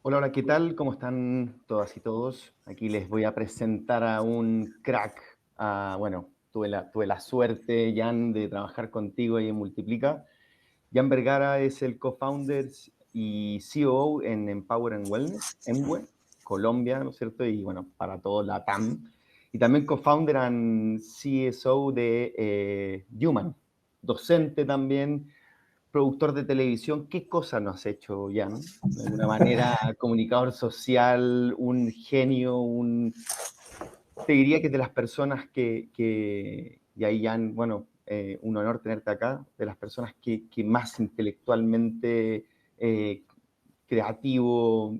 Hola, hola, ¿qué tal? ¿Cómo están todas y todos? Aquí les voy a presentar a un crack. Bueno, tuve la suerte, Jan, de trabajar contigo ahí en Multiplica. Jan Vergara es el co-founder y COO en Empower and Wellness, EMWE, Colombia, ¿no es cierto? Y bueno, para todo la TAM. Y también co-founder and CSO de Human, docente también, productor de televisión. ¿Qué cosa no has hecho, Jan? De alguna manera, comunicador social, un genio, te diría que de las personas y ahí, Jan, bueno, un honor tenerte acá, de las personas que más intelectualmente creativo,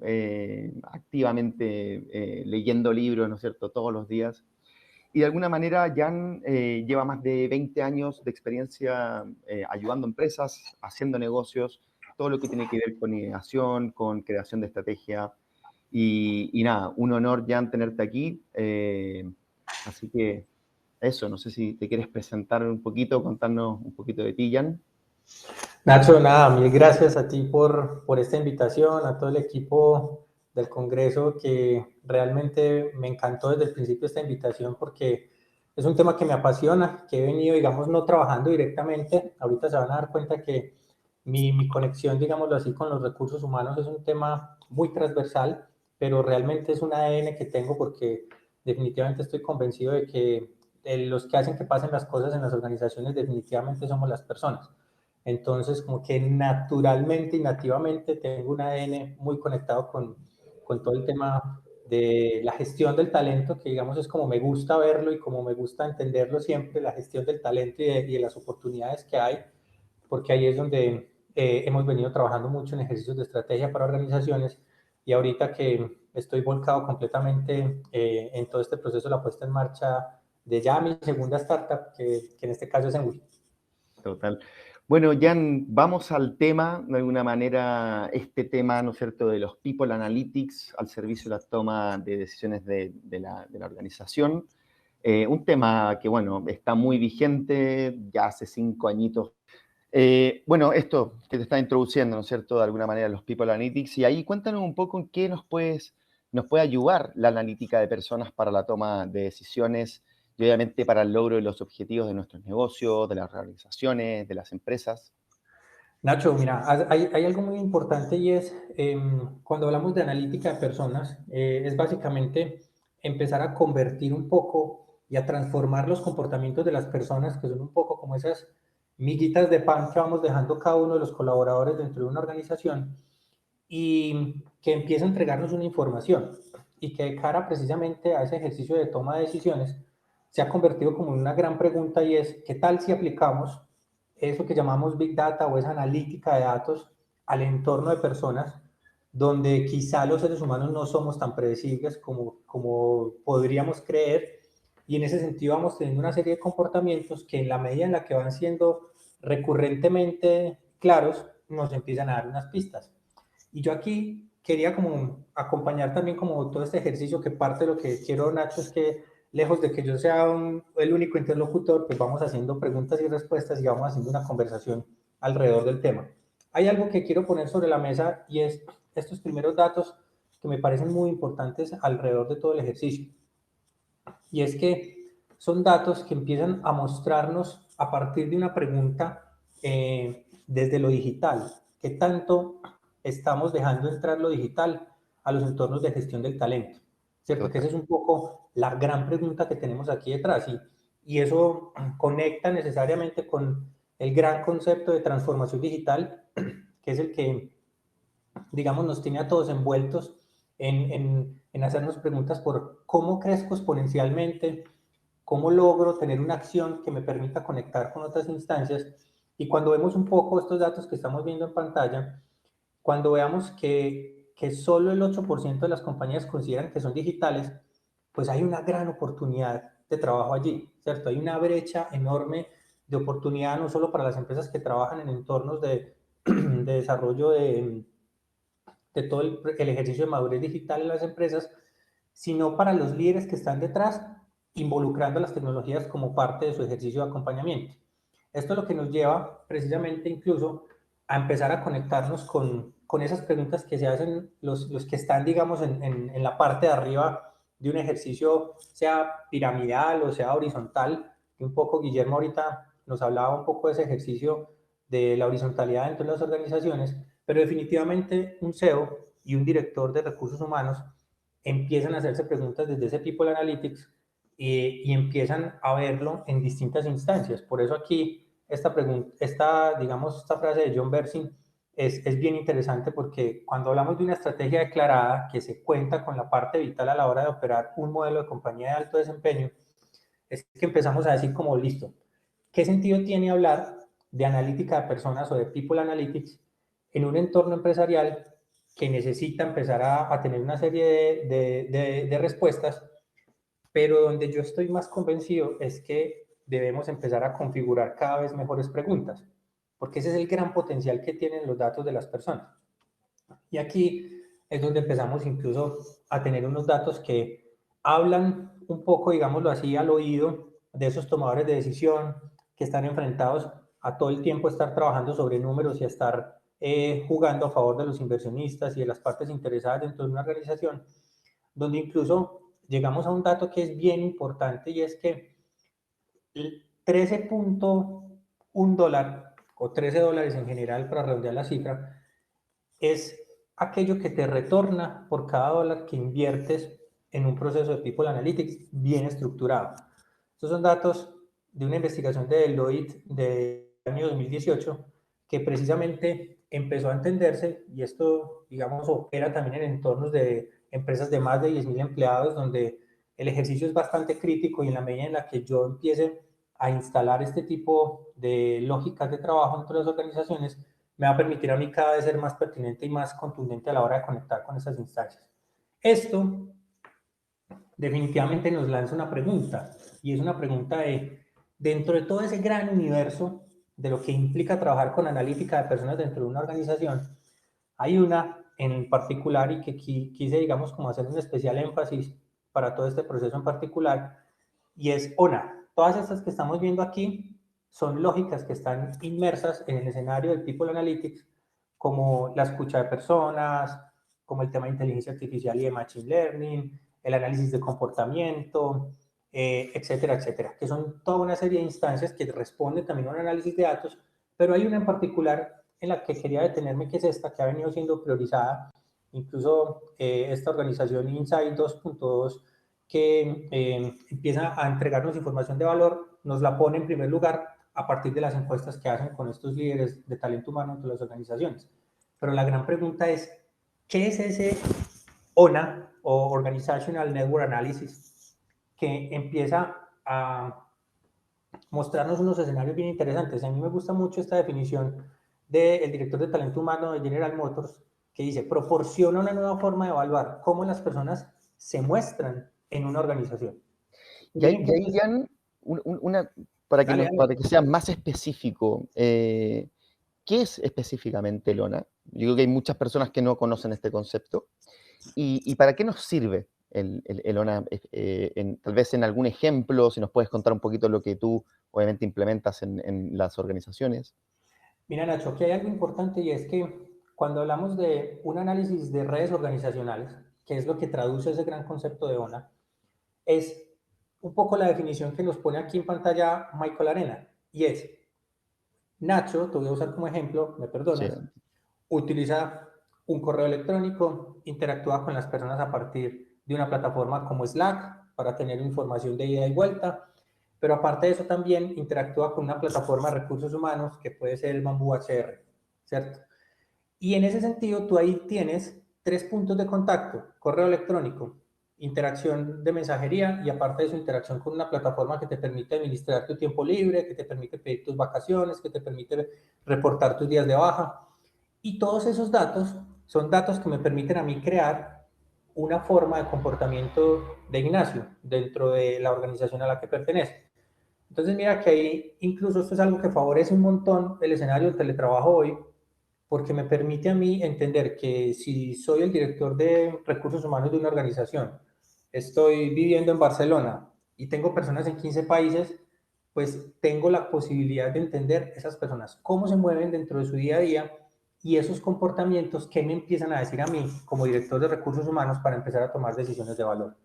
activamente leyendo libros, ¿no es cierto?, todos los días. Y de alguna manera, Jan lleva más de 20 años de experiencia ayudando a empresas, haciendo negocios, todo lo que tiene que ver con innovación, con creación de estrategia. Y nada, un honor, Jan, tenerte aquí. Así que eso, no sé si te quieres presentar un poquito, contarnos un poquito de ti, Jan. Nacho, nada, mil gracias a ti por esta invitación, a todo el equipo del Congreso, que realmente me encantó desde el principio esta invitación porque es un tema que me apasiona, que he venido, digamos, no trabajando directamente. Ahorita se van a dar cuenta que mi conexión, digámoslo así, con los recursos humanos es un tema muy transversal, pero realmente es un ADN que tengo porque definitivamente estoy convencido de que los que hacen que pasen las cosas en las organizaciones definitivamente somos las personas. Entonces, como que naturalmente y nativamente tengo un ADN muy conectado con todo el tema de la gestión del talento, que digamos es como me gusta verlo y como me gusta entenderlo siempre, la gestión del talento y de las oportunidades que hay, porque ahí es donde hemos venido trabajando mucho en ejercicios de estrategia para organizaciones y ahorita que estoy volcado completamente en todo este proceso de la puesta en marcha de ya mi segunda startup, que en este caso es en Wii. Total. Bueno, Jan, vamos al tema, de alguna manera, este tema, ¿no es cierto?, de los People Analytics al servicio de la toma de decisiones de la organización. Un tema que, bueno, está muy vigente, ya hace 5 añitos. Bueno, esto que te está introduciendo, ¿no es cierto?, de alguna manera los People Analytics, y ahí cuéntanos un poco en qué nos puede ayudar la analítica de personas para la toma de decisiones y obviamente para el logro de los objetivos de nuestros negocios, de las organizaciones, de las empresas. Nacho, mira, hay algo muy importante y es cuando hablamos de analítica de personas, es básicamente empezar a convertir un poco y a transformar los comportamientos de las personas, que son un poco como esas miguitas de pan que vamos dejando cada uno de los colaboradores dentro de una organización y que empieza a entregarnos una información y que de cara precisamente a ese ejercicio de toma de decisiones se ha convertido como en una gran pregunta y es, ¿qué tal si aplicamos eso que llamamos Big Data o esa analítica de datos al entorno de personas donde quizá los seres humanos no somos tan predecibles como podríamos creer y en ese sentido vamos teniendo una serie de comportamientos que en la medida en la que van siendo recurrentemente claros nos empiezan a dar unas pistas. Y yo aquí quería como acompañar también como todo este ejercicio que parte de lo que quiero, Nacho, es que lejos de que yo sea el único interlocutor, pues vamos haciendo preguntas y respuestas y vamos haciendo una conversación alrededor del tema. Hay algo que quiero poner sobre la mesa y es estos primeros datos que me parecen muy importantes alrededor de todo el ejercicio. Y es que son datos que empiezan a mostrarnos a partir de una pregunta desde lo digital. ¿Qué tanto estamos dejando entrar lo digital a los entornos de gestión del talento? ¿Cierto? Que esa Total. es un poco la gran pregunta que tenemos aquí detrás. Y eso conecta necesariamente con el gran concepto de transformación digital, que es el que, digamos, nos tiene a todos envueltos en hacernos preguntas por cómo crezco exponencialmente, cómo logro tener una acción que me permita conectar con otras instancias. Y cuando vemos un poco estos datos que estamos viendo en pantalla, cuando veamos que solo el 8% de las compañías consideran que son digitales, pues hay una gran oportunidad de trabajo allí, ¿cierto? Hay una brecha enorme de oportunidad no solo para las empresas que trabajan en entornos de desarrollo de todo el ejercicio de madurez digital en las empresas, sino para los líderes que están detrás, involucrando las tecnologías como parte de su ejercicio de acompañamiento. Esto es lo que nos lleva precisamente incluso a empezar a conectarnos con esas preguntas que se hacen los que están, digamos, en la parte de arriba de un ejercicio, sea piramidal o sea horizontal, que un poco Guillermo ahorita nos hablaba un poco de ese ejercicio de la horizontalidad dentro de las organizaciones, pero definitivamente un CEO y un director de recursos humanos empiezan a hacerse preguntas desde ese People Analytics y empiezan a verlo en distintas instancias. Por eso aquí esta pregunta, digamos, esta frase de John Berzin es bien interesante porque cuando hablamos de una estrategia declarada que se cuenta con la parte vital a la hora de operar un modelo de compañía de alto desempeño, es que empezamos a decir como, listo, ¿qué sentido tiene hablar de analítica de personas o de People Analytics en un entorno empresarial que necesita empezar a tener una serie de respuestas, pero donde yo estoy más convencido es que debemos empezar a configurar cada vez mejores preguntas, porque ese es el gran potencial que tienen los datos de las personas. Y aquí es donde empezamos incluso a tener unos datos que hablan un poco, digámoslo así, al oído de esos tomadores de decisión que están enfrentados a todo el tiempo estar trabajando sobre números y a estar jugando a favor de los inversionistas y de las partes interesadas dentro de una organización, donde incluso llegamos a un dato que es bien importante y es que $13.1 o $13 en general, para redondear la cifra, es aquello que te retorna por cada dólar que inviertes en un proceso de People Analytics bien estructurado. Estos son datos de una investigación de Deloitte del año 2018 que precisamente empezó a entenderse, y esto, digamos, opera también en entornos de empresas de más de 10.000 empleados, donde el ejercicio es bastante crítico, y en la medida en la que yo empiece a instalar este tipo de lógicas de trabajo entre las organizaciones, me va a permitir a mí cada vez ser más pertinente y más contundente a la hora de conectar con esas instancias. Esto definitivamente nos lanza una pregunta, y es una pregunta de, dentro de todo ese gran universo de lo que implica trabajar con analítica de personas dentro de una organización, hay una en particular y que quise, digamos, como hacer un especial énfasis para todo este proceso en particular, y es ONA. Todas estas que estamos viendo aquí son lógicas que están inmersas en el escenario del People Analytics, como la escucha de personas, como el tema de inteligencia artificial y de machine learning, el análisis de comportamiento, etcétera, etcétera, que son toda una serie de instancias que responden también a un análisis de datos, pero hay una en particular en la que quería detenerme, que es esta, que ha venido siendo priorizada, incluso esta organización Insight 2.2, que empieza a entregarnos información de valor, nos la pone en primer lugar a partir de las encuestas que hacen con estos líderes de talento humano entre las organizaciones. Pero la gran pregunta es, ¿qué es ese ONA o Organizational Network Analysis que empieza a mostrarnos unos escenarios bien interesantes? A mí me gusta mucho esta definición del director de talento humano de General Motors, que dice, proporciona una nueva forma de evaluar cómo las personas se muestran en una organización. Y ahí, Jan, para que, Dale, dale. para que sea más específico, ¿qué es específicamente el ONA? Yo creo que hay muchas personas que no conocen este concepto. ¿Y para qué nos sirve el ONA? Tal vez en algún ejemplo, si nos puedes contar un poquito lo que tú obviamente implementas en las organizaciones. Mira, Nacho, aquí hay algo importante, y es que cuando hablamos de un análisis de redes organizacionales, que es lo que traduce ese gran concepto de ONA, es un poco la definición que nos pone aquí en pantalla Michael Arena, y es, Nacho, te voy a usar como ejemplo, me Sí. perdonas, utiliza un correo electrónico, interactúa con las personas a partir de una plataforma como Slack para tener información de ida y vuelta, pero aparte de eso también interactúa con una plataforma de recursos humanos que puede ser el Bamboo HR, ¿cierto? Y en ese sentido, tú ahí tienes 3 puntos de contacto: correo electrónico, interacción de mensajería, y aparte de eso, interacción con una plataforma que te permite administrar tu tiempo libre, que te permite pedir tus vacaciones, que te permite reportar tus días de baja. Y todos esos datos son datos que me permiten a mí crear una forma de comportamiento de Ignacio dentro de la organización a la que pertenece. Entonces, mira que ahí incluso esto es algo que favorece un montón el escenario del teletrabajo hoy, porque me permite a mí entender que si soy el director de recursos humanos de una organización, estoy viviendo en Barcelona y tengo personas en 15 países, pues tengo la posibilidad de entender esas personas, cómo se mueven dentro de su día a día, y esos comportamientos, ¿qué me empiezan a decir a mí como director de recursos humanos para empezar a tomar decisiones de valor?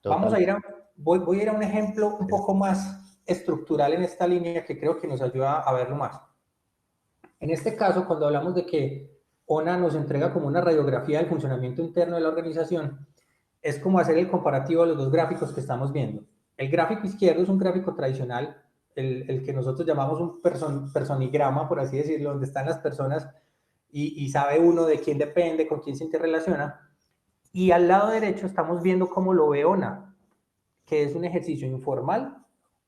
Total. Voy a ir a un ejemplo un poco más estructural en esta línea que creo que nos ayuda a verlo más. En este caso, cuando hablamos de que ONA nos entrega como una radiografía del funcionamiento interno de la organización, es como hacer el comparativo de los dos gráficos que estamos viendo. El gráfico izquierdo es un gráfico tradicional, el que nosotros llamamos un personigrama, por así decirlo, donde están las personas y sabe uno de quién depende, con quién se interrelaciona. Y al lado derecho estamos viendo cómo lo ve ONA, que es un ejercicio informal,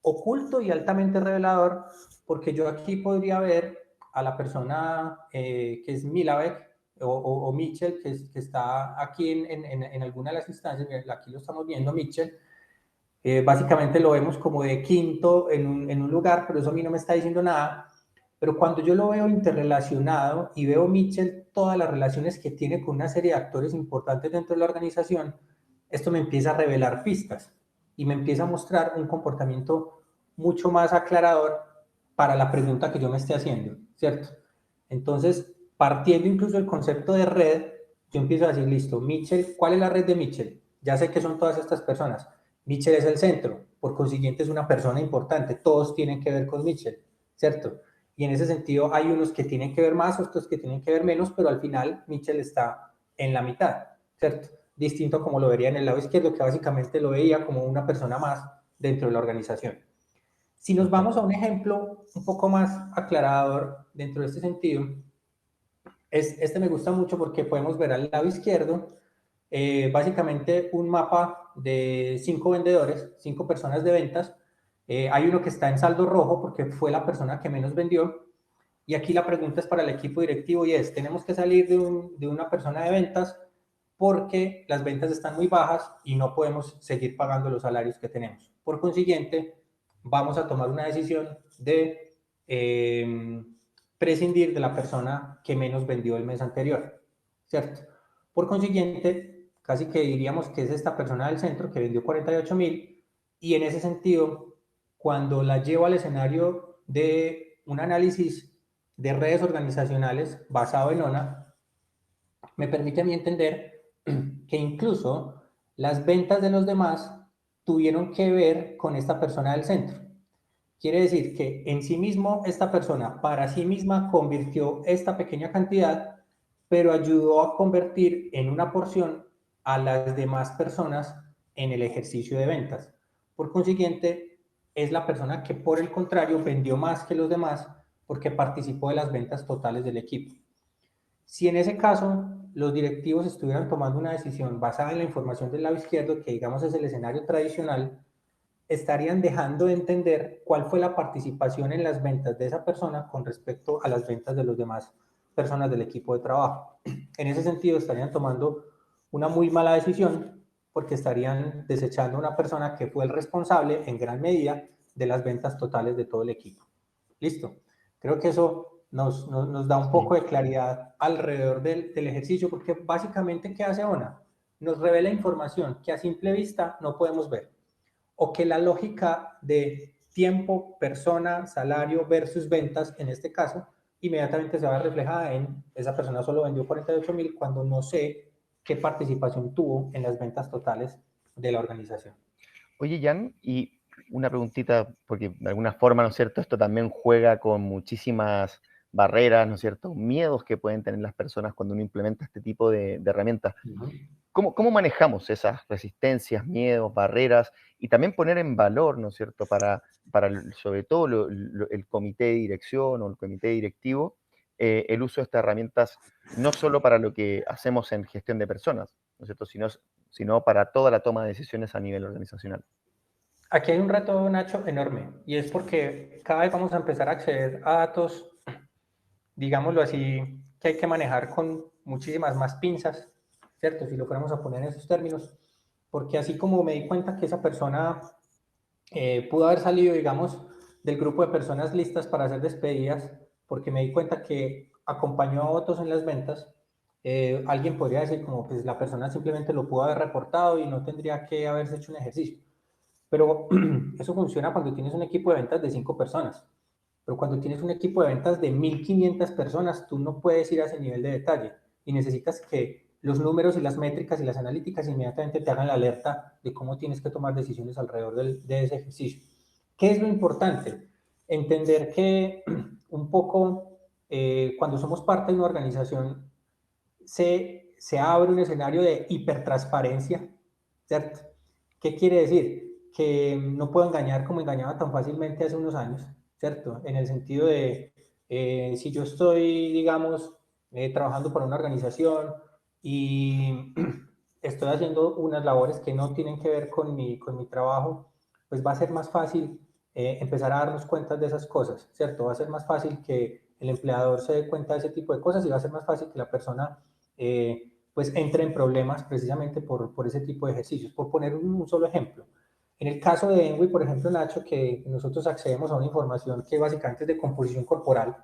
oculto y altamente revelador, porque yo aquí podría ver a la persona que es Milavec o Mitchell, que está aquí en alguna de las instancias, aquí lo estamos viendo, Mitchell, básicamente lo vemos como de quinto en un lugar, pero eso a mí no me está diciendo nada. Pero cuando yo lo veo interrelacionado y veo Mitchell todas las relaciones que tiene con una serie de actores importantes dentro de la organización, esto me empieza a revelar pistas y me empieza a mostrar un comportamiento mucho más aclarador para la pregunta que yo me esté haciendo, ¿cierto? Entonces, partiendo incluso del concepto de red, yo empiezo a decir, listo, Mitchell, ¿cuál es la red de Mitchell? Ya sé que son todas estas personas. Mitchell es el centro, por consiguiente es una persona importante, todos tienen que ver con Mitchell, ¿cierto? Y en ese sentido hay unos que tienen que ver más, otros que tienen que ver menos, pero al final Mitchell está en la mitad, ¿cierto? Distinto como lo vería en el lado izquierdo, que básicamente lo veía como una persona más dentro de la organización. Si nos vamos a un ejemplo un poco más aclarador dentro de este sentido, este me gusta mucho porque podemos ver al lado izquierdo básicamente un mapa de 5 vendedores, 5 personas de ventas. Hay uno que está en saldo rojo porque fue la persona que menos vendió. Y aquí la pregunta es para el equipo directivo y es, tenemos que salir de una persona de ventas porque las ventas están muy bajas y no podemos seguir pagando los salarios que tenemos. Por consiguiente, vamos a tomar una decisión de prescindir de la persona que menos vendió el mes anterior, ¿cierto? Por consiguiente, casi que diríamos que es esta persona del centro que vendió 48,000 y en ese sentido, cuando la llevo al escenario de un análisis de redes organizacionales basado en ONA, me permite a mí entender que incluso las ventas de los demás tuvieron que ver con esta persona del centro. Quiere decir que en sí mismo esta persona para sí misma convirtió esta pequeña cantidad, pero ayudó a convertir en una porción a las demás personas en el ejercicio de ventas. Por consiguiente, es la persona que por el contrario vendió más que los demás porque participó de las ventas totales del equipo. Si en ese caso los directivos estuvieran tomando una decisión basada en la información del lado izquierdo, que digamos es el escenario tradicional, estarían dejando de entender cuál fue la participación en las ventas de esa persona con respecto a las ventas de los demás personas del equipo de trabajo. En ese sentido, estarían tomando una muy mala decisión porque estarían desechando a una persona que fue el responsable en gran medida de las ventas totales de todo el equipo. Listo. Creo que eso nos da un Sí. poco de claridad alrededor del ejercicio, porque básicamente, ¿qué hace ONA? Nos revela información que a simple vista no podemos ver, o que la lógica de tiempo, persona, salario versus ventas, en este caso, inmediatamente se va reflejada en esa persona solo vendió 48,000 cuando no sé qué participación tuvo en las ventas totales de la organización. Oye, Jan, y una preguntita, porque de alguna forma, ¿no es cierto? Esto también juega con muchísimas barreras, ¿no es cierto? Miedos que pueden tener las personas cuando uno implementa este tipo de herramientas. Uh -huh. ¿Cómo manejamos esas resistencias, miedos, barreras y también poner en valor, ¿no es cierto?, sobre todo el comité de dirección o el comité directivo, el uso de estas herramientas, no solo para lo que hacemos en gestión de personas, ¿no es cierto?, sino para toda la toma de decisiones a nivel organizacional. Aquí hay un reto, Nacho, enorme, y es porque cada vez vamos a empezar a acceder a datos, digámoslo así, que hay que manejar con muchísimas más pinzas, ¿cierto? Si lo fuéramos a poner en esos términos, porque así como me di cuenta que esa persona pudo haber salido, digamos, del grupo de personas listas para ser despedidas, porque me di cuenta que acompañó a otros en las ventas, alguien podría decir como, pues la persona simplemente lo pudo haber reportado y no tendría que haberse hecho un ejercicio. Pero eso funciona cuando tienes un equipo de ventas de 5 personas. pero cuando tienes un equipo de ventas de 1.500 personas, tú no puedes ir a ese nivel de detalle y necesitas que los números y las métricas y las analíticas inmediatamente te hagan la alerta de cómo tienes que tomar decisiones alrededor de ese ejercicio. ¿Qué es lo importante? Entender que un poco cuando somos parte de una organización se abre un escenario de hipertransparencia, ¿cierto? ¿Qué quiere decir? Que no puedo engañar como engañaba tan fácilmente hace unos años, ¿cierto? En el sentido de, si yo estoy, digamos, trabajando para una organización y estoy haciendo unas labores que no tienen que ver con mi trabajo, pues va a ser más fácil empezar a darnos cuenta de esas cosas, ¿cierto? Va a ser más fácil que el empleador se dé cuenta de ese tipo de cosas y va a ser más fácil que la persona pues entra en problemas precisamente por ese tipo de ejercicios. Por poner un solo ejemplo, en el caso de Enwi, por ejemplo, Nacho, que nosotros accedemos a una información que básicamente es de composición corporal,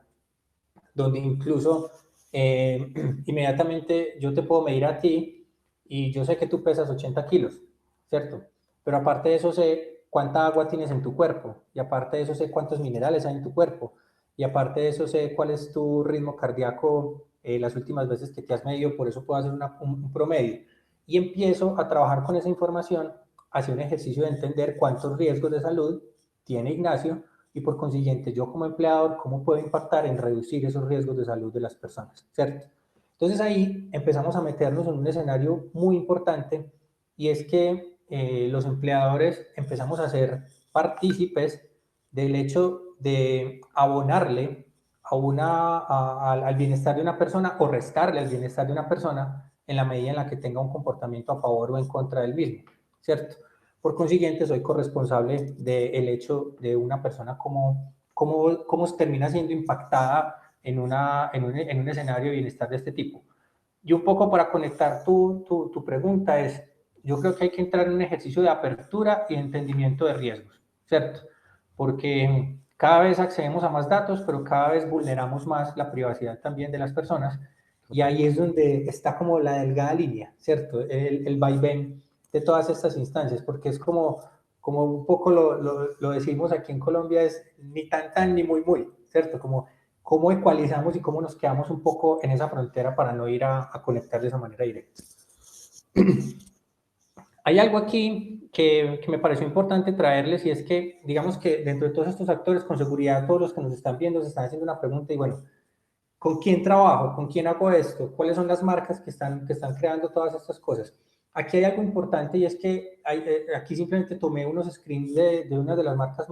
donde incluso inmediatamente yo te puedo medir a ti y yo sé que tú pesas 80 kilos, ¿cierto? Pero aparte de eso sé cuánta agua tienes en tu cuerpo y aparte de eso sé cuántos minerales hay en tu cuerpo y aparte de eso sé cuál es tu ritmo cardíaco las últimas veces que te has medido, por eso puedo hacer un promedio. Y empiezo a trabajar con esa información hacia un ejercicio de entender cuántos riesgos de salud tiene Ignacio y por consiguiente yo como empleador, cómo puedo impactar en reducir esos riesgos de salud de las personas, ¿cierto? Entonces ahí empezamos a meternos en un escenario muy importante y es que los empleadores empezamos a ser partícipes del hecho de abonarle al bienestar de una persona o restarle al bienestar de una persona en la medida en la que tenga un comportamiento a favor o en contra del mismo, ¿cierto? Por consiguiente, soy corresponsable del hecho de una persona cómo termina siendo impactada en un escenario de bienestar de este tipo. Y un poco para conectar tu pregunta es, yo creo que hay que entrar en un ejercicio de apertura y entendimiento de riesgos, ¿cierto? Porque cada vez accedemos a más datos, pero cada vez vulneramos más la privacidad también de las personas. Y ahí es donde está como la delgada línea, ¿cierto? El vaivén de todas estas instancias, porque es como un poco lo decimos aquí en Colombia, es ni tan ni muy muy, ¿cierto? Como cómo ecualizamos y cómo nos quedamos un poco en esa frontera para no ir a conectar de esa manera directa. Hay algo aquí que me pareció importante traerles y es que, digamos que dentro de todos estos actores, con seguridad todos los que nos están viendo se están haciendo una pregunta y bueno, ¿con quién trabajo? ¿Con quién hago esto? ¿Cuáles son las marcas que están creando todas estas cosas? Aquí hay algo importante y es que aquí simplemente tomé unos screens de una de las marcas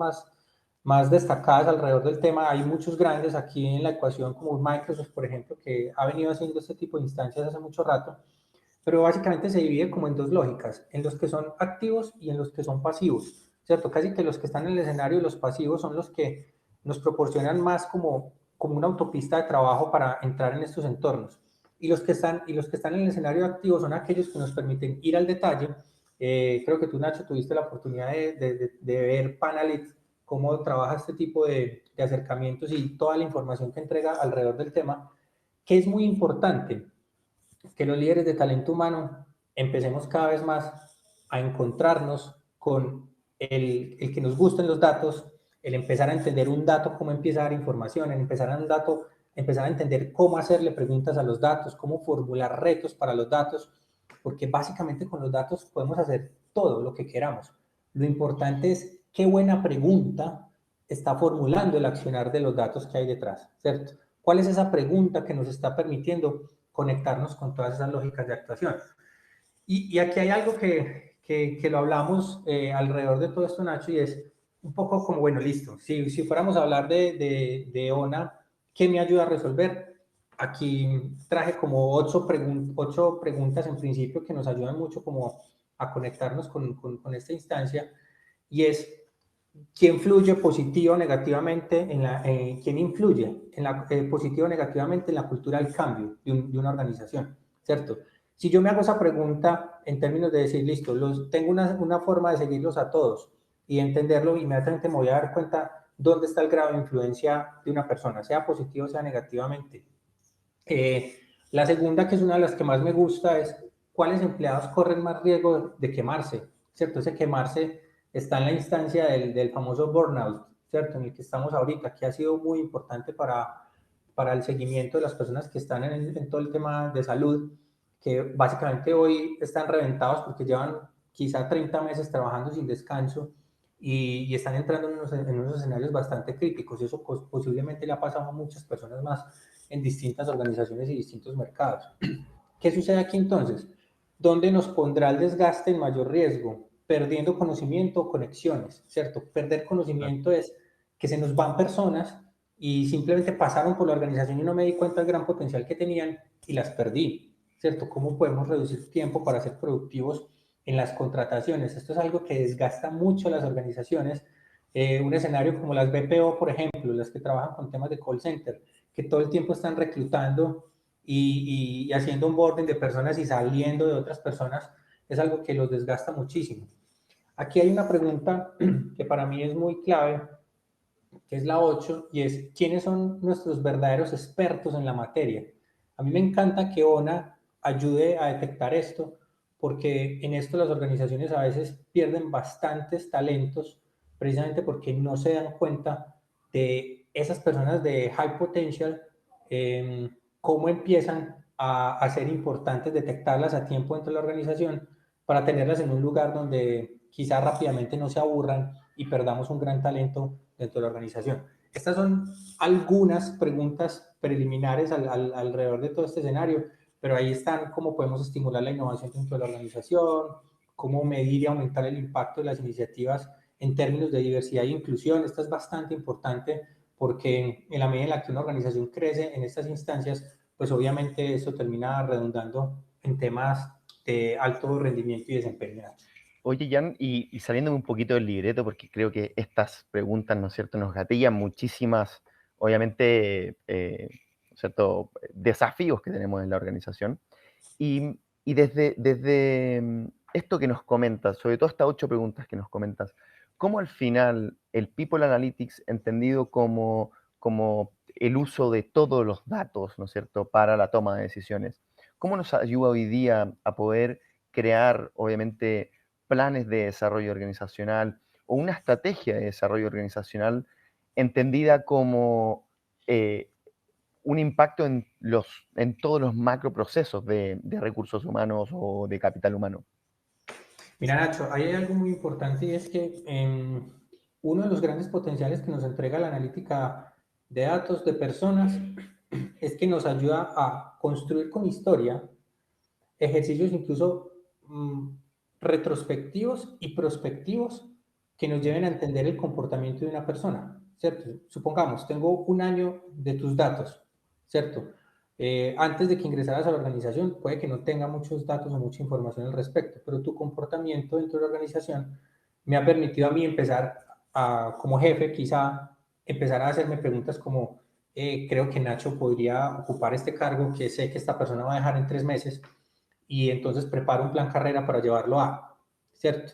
más destacadas alrededor del tema. Hay muchos grandes aquí en la ecuación, como Microsoft, por ejemplo, que ha venido haciendo este tipo de instancias hace mucho rato, pero básicamente se divide como en dos lógicas, en los que son activos y en los que son pasivos, ¿cierto? Casi que los que están en el escenario, los pasivos, son los que nos proporcionan más como una autopista de trabajo para entrar en estos entornos. Y los que están en el escenario activo son aquellos que nos permiten ir al detalle. Creo que tú, Nacho, tuviste la oportunidad de ver Panalyt, cómo trabaja este tipo de acercamientos y toda la información que entrega alrededor del tema, que es muy importante que los líderes de talento humano empecemos cada vez más a encontrarnos con el que nos gusten los datos, el empezar a entender un dato, cómo empieza a dar información, el empezar a entender cómo hacerle preguntas a los datos, cómo formular retos para los datos, porque básicamente con los datos podemos hacer todo lo que queramos. Lo importante es qué buena pregunta está formulando el accionar de los datos que hay detrás, ¿cierto? ¿Cuál es esa pregunta que nos está permitiendo conectarnos con todas esas lógicas de actuación? Y aquí hay algo que lo hablamos alrededor de todo esto, Nacho, y es un poco como, bueno, listo, si fuéramos a hablar de ONA, ¿qué me ayuda a resolver? Aquí traje como ocho preguntas en principio que nos ayudan mucho como a conectarnos con esta instancia, y es, ¿quién influye positivo o negativamente quién influye positivo o negativamente en la cultura del cambio de una organización, ¿cierto? Si yo me hago esa pregunta en términos de decir, listo, tengo una forma de seguirlos a todos y entenderlo, inmediatamente me voy a dar cuenta dónde está el grado de influencia de una persona, sea positivo o sea negativamente. La segunda, que es una de las que más me gusta, es cuáles empleados corren más riesgo de quemarse, ¿cierto? Ese quemarse está en la instancia del famoso burnout, ¿cierto? En el que estamos ahorita, que ha sido muy importante para el seguimiento de las personas que están en todo el tema de salud, que básicamente hoy están reventados porque llevan quizá 30 meses trabajando sin descanso y están entrando en unos escenarios bastante críticos. Y eso posiblemente le ha pasado a muchas personas más en distintas organizaciones y distintos mercados. ¿Qué sucede aquí entonces? ¿Dónde nos pondrá el desgaste en mayor riesgo? Perdiendo conocimiento o conexiones, ¿cierto? Perder conocimiento es que se nos van personas y simplemente pasaron por la organización y no me di cuenta del gran potencial que tenían y las perdí, ¿cierto? ¿Cómo podemos reducir tiempo para ser productivos en las contrataciones? Esto es algo que desgasta mucho a las organizaciones. Un escenario como las BPO, por ejemplo, las que trabajan con temas de call center, que todo el tiempo están reclutando y haciendo un onboarding de personas y saliendo de otras personas, es algo que los desgasta muchísimo. Aquí hay una pregunta que para mí es muy clave, que es la 8 y es, ¿quiénes son nuestros verdaderos expertos en la materia? A mí me encanta que ONA ayude a detectar esto, porque en esto las organizaciones a veces pierden bastantes talentos, precisamente porque no se dan cuenta de esas personas de high potential, cómo empiezan a ser importantes, detectarlas a tiempo dentro de la organización para tenerlas en un lugar donde quizás rápidamente no se aburran y perdamos un gran talento dentro de la organización. Estas son algunas preguntas preliminares alrededor de todo este escenario, pero ahí están cómo podemos estimular la innovación dentro de la organización, cómo medir y aumentar el impacto de las iniciativas en términos de diversidad e inclusión. Esto es bastante importante porque en la medida en la que una organización crece en estas instancias, pues obviamente eso termina redundando en temas de alto rendimiento y desempeño. Oye, Jan, y saliéndome un poquito del libreto, porque creo que estas preguntas, ¿no es cierto?, nos gatillan muchísimas, obviamente, ¿no es cierto?, desafíos que tenemos en la organización. Y desde esto que nos comentas, sobre todo estas 8 preguntas que nos comentas, ¿cómo al final el People Analytics, entendido como el uso de todos los datos, ¿no es cierto?, para la toma de decisiones, cómo nos ayuda hoy día a poder crear, obviamente, planes de desarrollo organizacional o una estrategia de desarrollo organizacional entendida como un impacto en todos los macroprocesos de recursos humanos o de capital humano? Mira, Nacho, ahí hay algo muy importante y es que uno de los grandes potenciales que nos entrega la analítica de datos de personas es que nos ayuda a construir con historia ejercicios incluso retrospectivos y prospectivos que nos lleven a entender el comportamiento de una persona, ¿cierto? Supongamos, tengo un año de tus datos, ¿cierto? Antes de que ingresaras a la organización, puede que no tenga muchos datos o mucha información al respecto, pero tu comportamiento dentro de la organización me ha permitido a mí empezar a, como jefe, quizá empezar a hacerme preguntas como, creo que Nacho podría ocupar este cargo que sé que esta persona va a dejar en 3 meses y entonces preparo un plan carrera para llevarlo a, ¿cierto?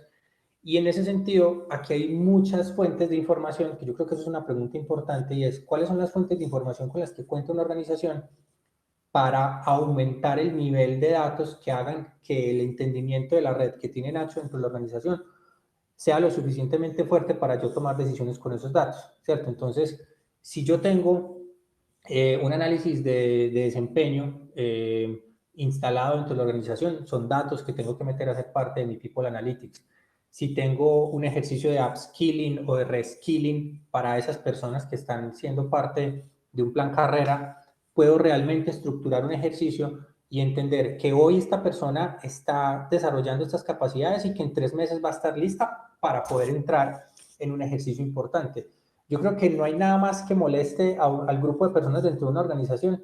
Y en ese sentido, aquí hay muchas fuentes de información, que yo creo que eso es una pregunta importante, y es, ¿cuáles son las fuentes de información con las que cuenta una organización para aumentar el nivel de datos que hagan que el entendimiento de la red que tiene Nacho dentro de la organización sea lo suficientemente fuerte para yo tomar decisiones con esos datos, ¿cierto? Entonces, si yo tengo un análisis de desempeño instalado dentro de la organización, son datos que tengo que meter a ser parte de mi People Analytics. Si tengo un ejercicio de upskilling o de reskilling para esas personas que están siendo parte de un plan carrera, puedo realmente estructurar un ejercicio y entender que hoy esta persona está desarrollando estas capacidades y que en 3 meses va a estar lista para poder entrar en un ejercicio importante. Yo creo que no hay nada más que moleste al grupo de personas dentro de una organización,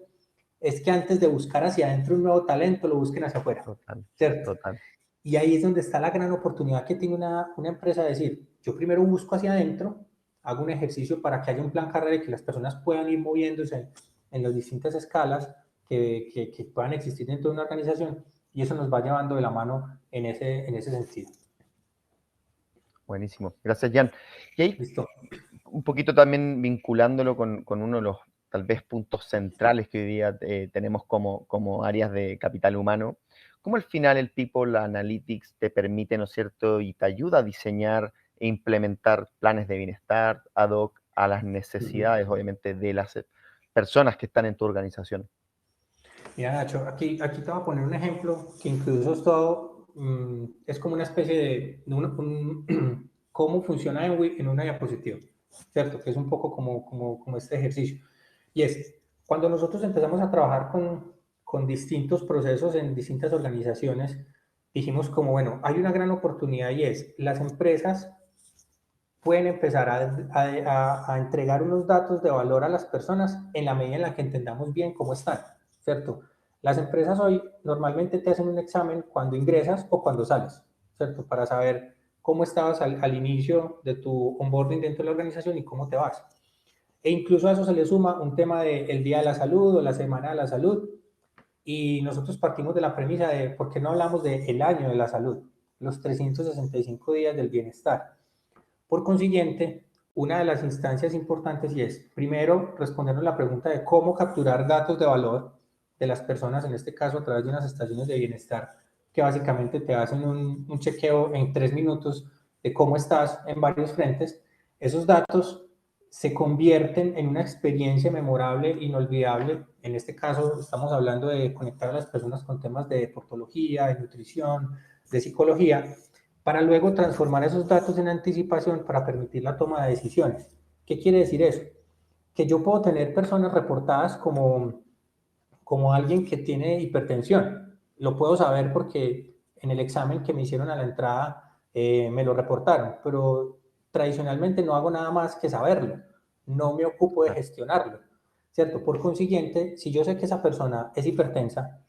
es que antes de buscar hacia adentro un nuevo talento, lo busquen hacia afuera, Total, ¿cierto? total. Y ahí es donde está la gran oportunidad que tiene una empresa de decir, yo primero busco hacia adentro, hago un ejercicio para que haya un plan carrera y que las personas puedan ir moviéndose en las distintas escalas que puedan existir dentro de una organización y eso nos va llevando de la mano en ese sentido. Buenísimo. Gracias, Jan. Y ahí, ¿Listo? un poquito también vinculándolo con uno de los, tal vez, puntos centrales que hoy día tenemos como áreas de capital humano, ¿cómo al final el People Analytics te permite, ¿no es cierto?, y te ayuda a diseñar e implementar planes de bienestar ad hoc a las necesidades, obviamente, de las personas que están en tu organización. Mira, Nacho, aquí te voy a poner un ejemplo que incluso es todo, es como una especie de cómo funciona en una diapositiva, ¿cierto? Que es un poco como este ejercicio. Y es, cuando nosotros empezamos a trabajar con distintos procesos en distintas organizaciones, dijimos como, bueno, hay una gran oportunidad y es, las empresas pueden empezar a entregar unos datos de valor a las personas en la medida en la que entendamos bien cómo están, ¿cierto? Las empresas hoy normalmente te hacen un examen cuando ingresas o cuando sales, ¿cierto? Para saber cómo estabas al inicio de tu onboarding dentro de la organización y cómo te vas. E incluso a eso se le suma un tema del Día de la Salud o la Semana de la Salud. Y nosotros partimos de la premisa de por qué no hablamos del año de la salud, los 365 días del bienestar. Por consiguiente, una de las instancias importantes y es, primero, respondernos la pregunta de cómo capturar datos de valor de las personas, en este caso a través de unas estaciones de bienestar, que básicamente te hacen un chequeo en 3 minutos de cómo estás en varios frentes. Esos datos se convierten en una experiencia memorable, inolvidable. En este caso estamos hablando de conectar a las personas con temas de deportología, de nutrición, de psicología, para luego transformar esos datos en anticipación para permitir la toma de decisiones. ¿Qué quiere decir eso? Que yo puedo tener personas reportadas como alguien que tiene hipertensión. Lo puedo saber porque en el examen que me hicieron a la entrada me lo reportaron, pero tradicionalmente no hago nada más que saberlo. No me ocupo de gestionarlo, ¿cierto? Por consiguiente, si yo sé que esa persona es hipertensa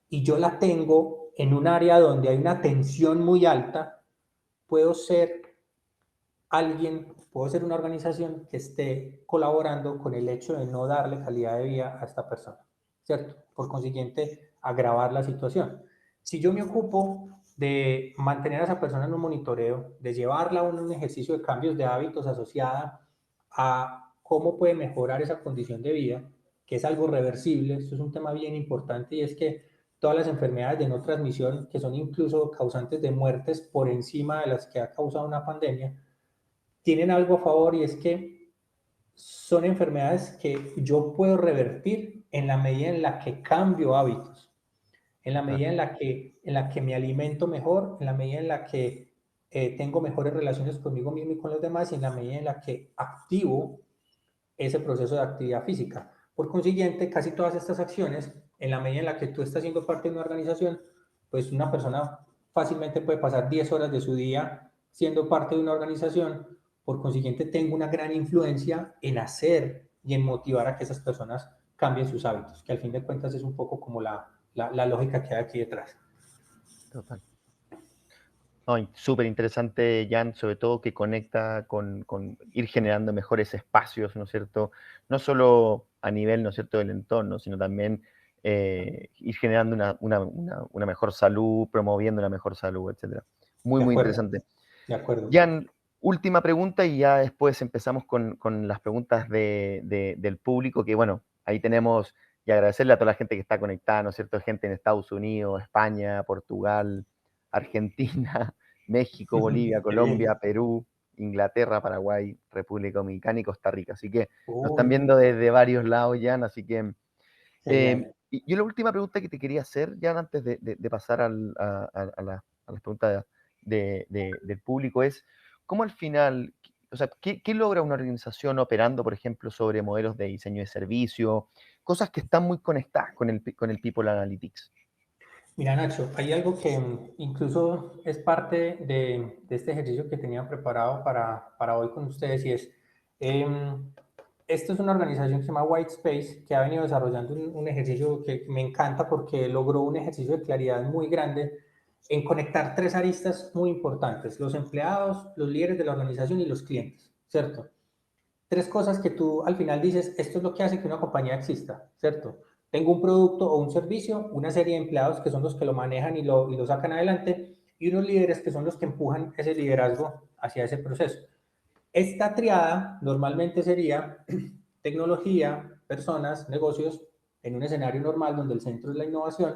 y yo la tengo en un área donde hay una tensión muy alta, puedo ser puedo ser una organización que esté colaborando con el hecho de no darle calidad de vida a esta persona, ¿cierto? Por consiguiente, agravar la situación. Si yo me ocupo de mantener a esa persona en un monitoreo, de llevarla a un ejercicio de cambios de hábitos asociada a cómo puede mejorar esa condición de vida, que es algo reversible, esto es un tema bien importante y es que todas las enfermedades de no transmisión, que son incluso causantes de muertes por encima de las que ha causado una pandemia, tienen algo a favor y es que son enfermedades que yo puedo revertir en la medida en la que cambio hábitos, en la medida en la que me alimento mejor, en la medida en la que tengo mejores relaciones conmigo mismo y con los demás y en la medida en la que activo ese proceso de actividad física. Por consiguiente, casi todas estas acciones, en la medida en la que tú estás siendo parte de una organización, pues una persona fácilmente puede pasar 10 horas de su día siendo parte de una organización. Por consiguiente, tengo una gran influencia en hacer y en motivar a que esas personas cambien sus hábitos, que al fin de cuentas es un poco como la lógica que hay aquí detrás. Total. No, súper interesante, Jan, sobre todo que conecta con ir generando mejores espacios, ¿no es cierto? No solo a nivel, ¿no es cierto?, del entorno, sino también ir generando una mejor salud, promoviendo una mejor salud, etcétera. Muy, De muy acuerdo, interesante. de acuerdo. Jan, última pregunta y ya después empezamos con las preguntas del público, que bueno, ahí tenemos, y agradecerle a toda la gente que está conectada, ¿no es cierto? Gente en Estados Unidos, España, Portugal, Argentina, México, Bolivia, Qué bien. Colombia, Perú, Inglaterra, Paraguay, República Dominicana y Costa Rica. Así que nos están Uy, viendo desde varios lados, Jan, así que... genial. y yo la última pregunta que te quería hacer, Jan, antes de pasar a las preguntas del público es, ¿cómo al final, o sea, qué logra una organización operando, por ejemplo, sobre modelos de diseño de servicio, cosas que están muy conectadas con el People Analytics? Mira, Nacho, hay algo que incluso es parte de este ejercicio que tenía preparado para hoy con ustedes y es, esto es una organización que se llama Whitespace que ha venido desarrollando un ejercicio que me encanta porque logró un ejercicio de claridad muy grande en conectar tres aristas muy importantes, los empleados, los líderes de la organización y los clientes, ¿cierto? Tres cosas que tú al final dices, esto es lo que hace que una compañía exista, ¿cierto? Tengo un producto o un servicio, una serie de empleados que son los que lo manejan y lo sacan adelante, y unos líderes que son los que empujan ese liderazgo hacia ese proceso. Esta triada normalmente sería tecnología, personas, negocios, en un escenario normal donde el centro es la innovación.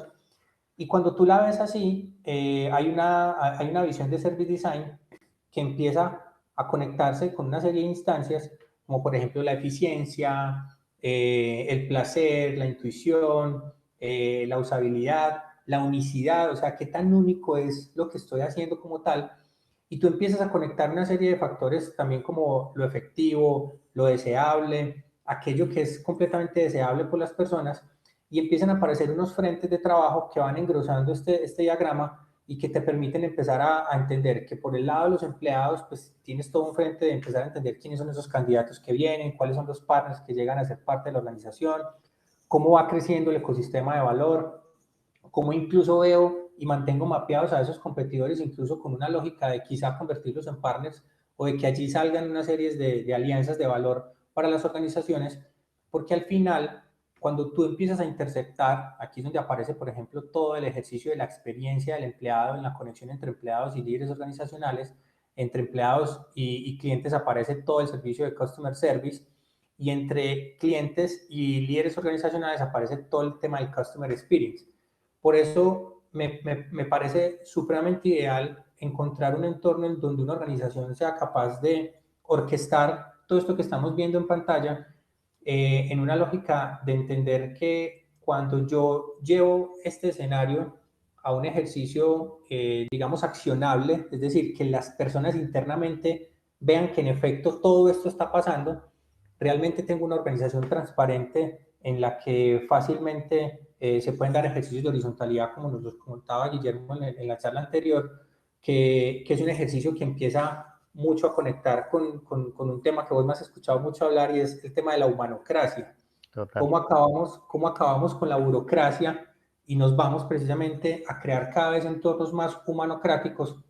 Y cuando tú la ves así, hay una visión de service design que empieza a conectarse con una serie de instancias como por ejemplo la eficiencia, el placer, la intuición, la usabilidad, la unicidad, o sea, qué tan único es lo que estoy haciendo como tal. Y tú empiezas a conectar una serie de factores también como lo efectivo, lo deseable, aquello que es completamente deseable por las personas, y empiezan a aparecer unos frentes de trabajo que van engrosando este diagrama y que te permiten empezar a entender que por el lado de los empleados, pues tienes todo un frente de empezar a entender quiénes son esos candidatos que vienen, cuáles son los partners que llegan a ser parte de la organización, cómo va creciendo el ecosistema de valor, cómo incluso veo y mantengo mapeados a esos competidores, incluso con una lógica de quizá convertirlos en partners o de que allí salgan una serie de alianzas de valor para las organizaciones, porque al final, cuando tú empiezas a interceptar, aquí es donde aparece, por ejemplo, todo el ejercicio de la experiencia del empleado en la conexión entre empleados y líderes organizacionales, entre empleados y clientes aparece todo el servicio de Customer Service, y entre clientes y líderes organizacionales aparece todo el tema del Customer Experience. Por eso me parece supremamente ideal encontrar un entorno en donde una organización sea capaz de orquestar todo esto que estamos viendo en pantalla en una lógica de entender que cuando yo llevo este escenario a un ejercicio, digamos, accionable, es decir, que las personas internamente vean que en efecto todo esto está pasando, realmente tengo una organización transparente en la que fácilmente se pueden dar ejercicios de horizontalidad, como nos los comentaba Guillermo en la charla anterior, que es un ejercicio que empieza mucho a conectar con un tema que vos me has escuchado mucho hablar, y es el tema de la humanocracia. Total. Cómo acabamos con la burocracia y nos vamos precisamente a crear cada vez entornos más humanocráticos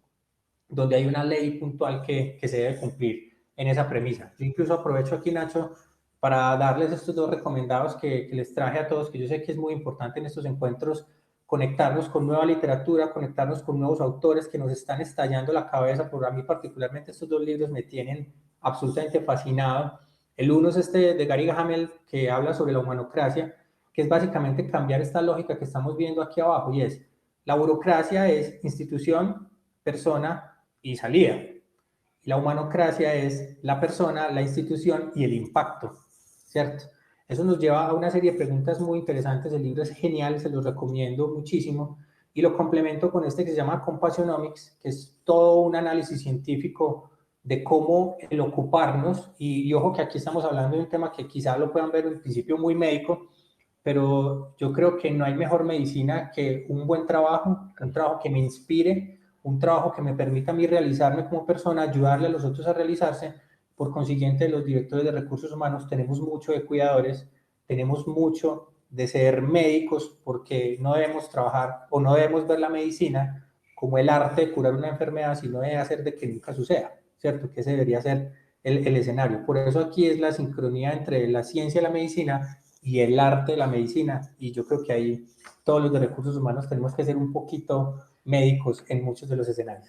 donde hay una ley puntual que se debe cumplir en esa premisa. Yo incluso aprovecho aquí, Nacho, para darles estos dos recomendados que les traje a todos, que yo sé que es muy importante en estos encuentros, conectarnos con nueva literatura, conectarnos con nuevos autores que nos están estallando la cabeza. Por a mí particularmente estos dos libros me tienen absolutamente fascinado. El uno es este de Gary Hamel, que habla sobre la humanocracia, que es básicamente cambiar esta lógica que estamos viendo aquí abajo, y es, la burocracia es institución, persona y salida. Y la humanocracia es la persona, la institución y el impacto, ¿cierto? Eso nos lleva a una serie de preguntas muy interesantes. El libro es genial, se los recomiendo muchísimo. Y lo complemento con este que se llama Compassionomics, que es todo un análisis científico de cómo el ocuparnos, y ojo que aquí estamos hablando de un tema que quizá lo puedan ver en principio muy médico, pero yo creo que no hay mejor medicina que un buen trabajo, un trabajo que me inspire, un trabajo que me permita a mí realizarme como persona, ayudarle a los otros a realizarse. Por consiguiente, los directores de recursos humanos tenemos mucho de cuidadores, tenemos mucho de ser médicos, porque no debemos trabajar o no debemos ver la medicina como el arte de curar una enfermedad, sino de hacer de que nunca suceda, ¿cierto? Que ese debería ser el escenario. Por eso aquí es la sincronía entre la ciencia y la medicina y el arte de la medicina, y yo creo que ahí todos los de recursos humanos tenemos que ser un poquito médicos en muchos de los escenarios.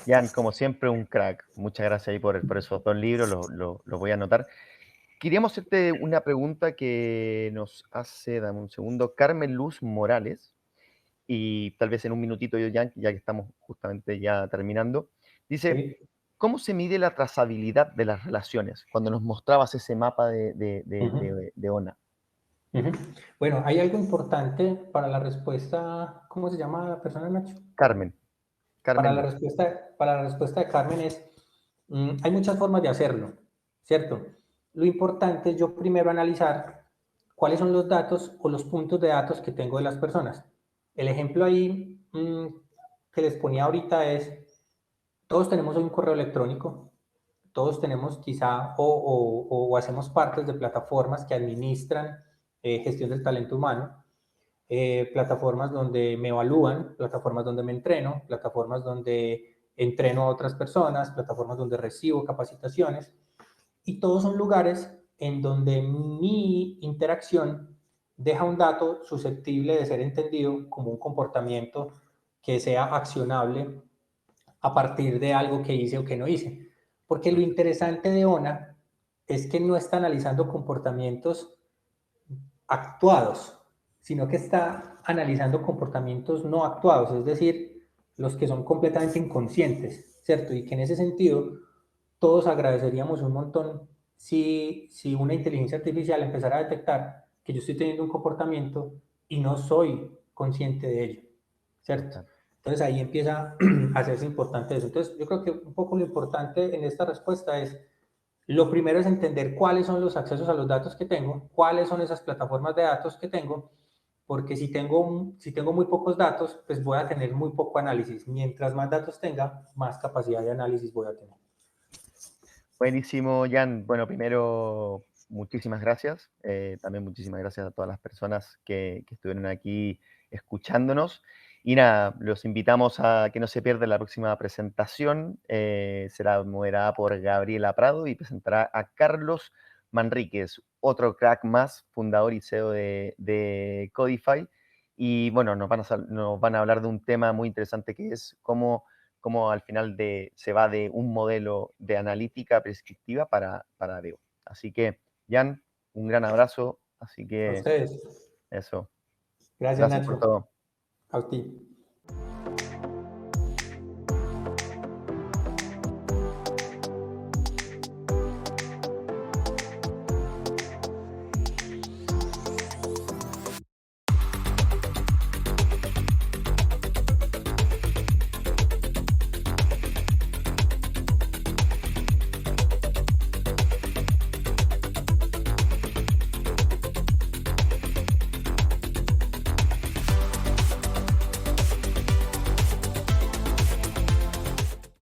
Jan, como siempre, un crack. Muchas gracias ahí por esos dos libros, los voy a anotar. Queríamos hacerte una pregunta que nos hace, dame un segundo, Carmen Luz Morales, y tal vez en un minutito yo, Jan, ya que estamos justamente ya terminando. Dice, ¿Sí? ¿cómo se mide la trazabilidad de las relaciones? Cuando nos mostrabas ese mapa Uh -huh. de ONA. Uh -huh. Bueno, hay algo importante para la respuesta. ¿Cómo se llama la persona, Nacho? Carmen, Carmen Luz. Para la respuesta de Carmen es, hay muchas formas de hacerlo, ¿cierto? Lo importante es yo primero analizar cuáles son los datos o los puntos de datos que tengo de las personas. El ejemplo ahí que les ponía ahorita es, todos tenemos un correo electrónico, todos tenemos quizá o hacemos partes de plataformas que administran gestión del talento humano, plataformas donde me evalúan, plataformas donde me entreno, plataformas donde entreno a otras personas, plataformas donde recibo capacitaciones, y todos son lugares en donde mi interacción deja un dato susceptible de ser entendido como un comportamiento que sea accionable a partir de algo que hice o que no hice. Porque lo interesante de ONA es que no está analizando comportamientos actuados, sino que está analizando comportamientos no actuados, es decir, los que son completamente inconscientes, ¿cierto? Y que en ese sentido todos agradeceríamos un montón si una inteligencia artificial empezara a detectar que yo estoy teniendo un comportamiento y no soy consciente de ello, ¿cierto? Exacto. Entonces ahí empieza a hacerse importante eso. Entonces yo creo que un poco lo importante en esta respuesta es, lo primero es entender cuáles son los accesos a los datos que tengo, cuáles son esas plataformas de datos que tengo, porque si tengo muy pocos datos, pues voy a tener muy poco análisis. Mientras más datos tenga, más capacidad de análisis voy a tener. Buenísimo, Jan. Bueno, primero, muchísimas gracias. También muchísimas gracias a todas las personas que estuvieron aquí escuchándonos. Y nada, los invitamos a que no se pierdan la próxima presentación. Será moderada por Gabriela Prado y presentará a Carlos Manríquez, otro crack más, fundador y CEO de Codify. Y bueno, nos van a hablar de un tema muy interesante que es cómo al final se va de un modelo de analítica prescriptiva para DEO. Así que, Jan, un gran abrazo. Así A que ustedes. eso. Gracias, Gracias por Nacho. todo. A ti.